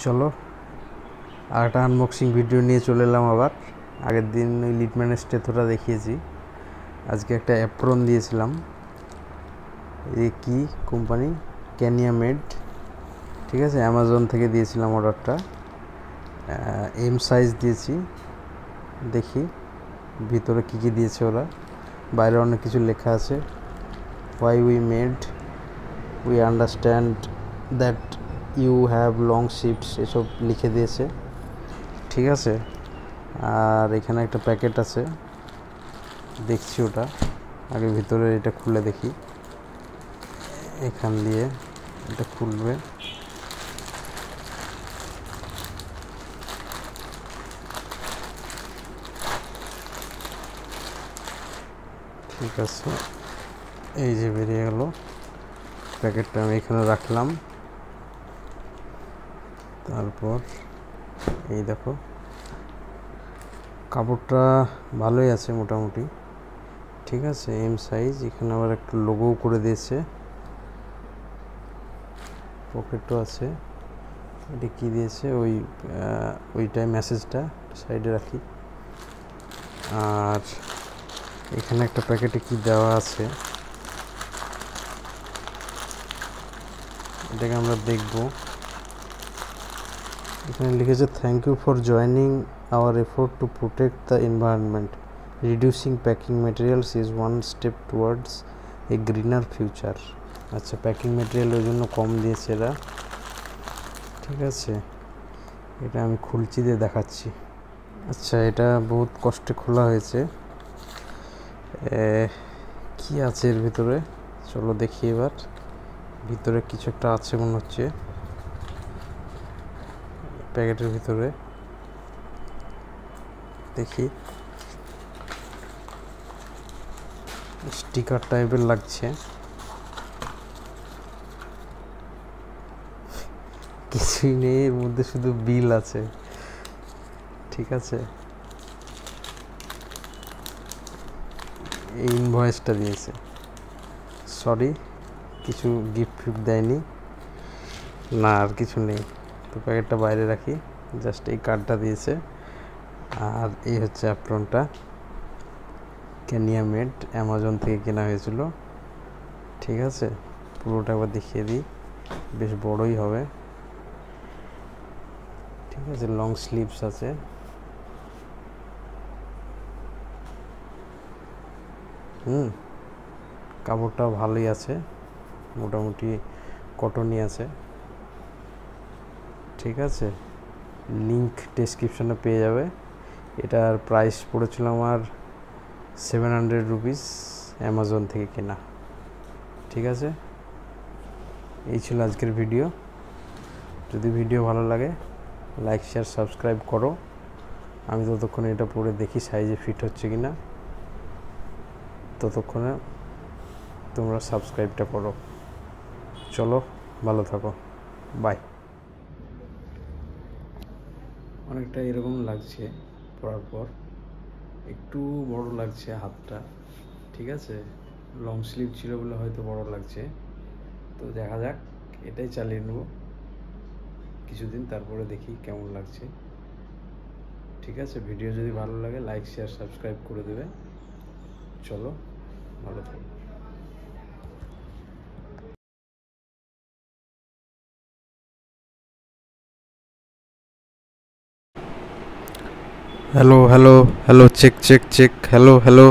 চলো আর একটা unboxing video নিয়ে চলে এলাম আবার। আগের দিন ওই লিটম্যানের স্টেথোটা দেখিয়েছি, আজকে একটা অ্যাপ্রন দিয়েছিলাম। এই কি কোম্পানি, ক্যানিয়া মেড, ঠিক আছে, অ্যামাজন থেকে দিয়েছিলাম অর্ডারটা। এম সাইজ দিয়েছি, দেখি ভিতরে কী কী দিয়েছে ওরা। বাইরে অনেক কিছু লেখা আছে, why we made, we understand that you have long shifts, এসব লিখে দিয়েছে, ঠিক আছে। আর এখানে একটা প্যাকেট আছে, দেখছি ওটা। আগে ভিতরে এটা খুলে দেখি, এখান দিয়ে এটা খুলবে। ঠিক আছে, এই যে বেরিয়ে গেল প্যাকেটটা, আমি এখানে রাখলাম। তারপর এই দেখো, কাপড়টা ভালোই আছে মোটামুটি, ঠিক আছে, এম সাইজ। এখানে আবার একটা লোগোও করে দিয়েছে, পকেটও আছে। এটা কি দিয়েছে, ওইটাই মেসেজটা সাইডে রাখি। আর এখানে একটা প্যাকেটে কি দেওয়া আছে এটাকে আমরা দেখব। এখানে লিখেছে, thank you for joining our effort to protect the environment, reducing packing materials is one step towards a greener future. আচ্ছা, প্যাকিং ম্যাটেরিয়াল ওই জন্য কম দিয়েছে এরা, ঠিক আছে। এটা আমি খুলছি দিয়ে দেখাচ্ছি। আচ্ছা, এটা বহুত কষ্টে খোলা হয়েছে। কি আছে এর ভিতরে, চলো দেখি এবার। ভিতরে কিছু একটা আছে মনে হচ্ছে প্যাকেটের ভিতরে, দেখি। স্টিকার টাইপের লাগছে, কিছুই নেই এর মধ্যে, শুধু বিল আছে, ঠিক আছে। এই ইনভয়েসটা দিয়েছে, সরি কিছু গিফট ফিফট দেয়নি, না আর কিছু নেই। তো প্যাকেটটা বাইরে রাখি, জাস্ট এই কার্ডটা দিয়েছে। আর এই হচ্ছে অ্যাপ্রনটা, ক্যানিয়া মেড, অ্যামাজন থেকে কেনা হয়েছিল, ঠিক আছে। পুরোটা একবার দেখিয়ে দিই, বেশ বড়ই হবে, ঠিক আছে। লং স্লিভস আছে, কাপড়টাও ভালোই আছে, মোটামুটি কটনই আছে, ঠিক আছে। লিংক ডেসক্রিপশনে পেয়ে যাবে। এটার প্রাইস পড়েছিল আমার 700 রুপিস, অ্যামাজন থেকে কেনা, ঠিক আছে। এই ছিল আজকের ভিডিও। যদি ভিডিও ভালো লাগে লাইক শেয়ার সাবস্ক্রাইব করো। আমি ততক্ষণে এটা পরে দেখি সাইজে ফিট হচ্ছে কি না, ততক্ষণে তোমরা সাবস্ক্রাইবটা করো। চলো, ভালো থাকো, বাই। অনেকটা এরকম লাগছে পরার পর, একটু বড় লাগছে হাতটা, ঠিক আছে। লং স্লিভ ছিল বলে হয়তো বড় লাগছে, তো দেখা যাক, এটাই চালিয়ে নেব কিছুদিন, তারপরে দেখি কেমন লাগছে, ঠিক আছে। ভিডিও যদি ভালো লাগে লাইক শেয়ার সাবস্ক্রাইব করে দেবে। চলো, ভালো থাকো। Hello hello hello, check check check, hello hello.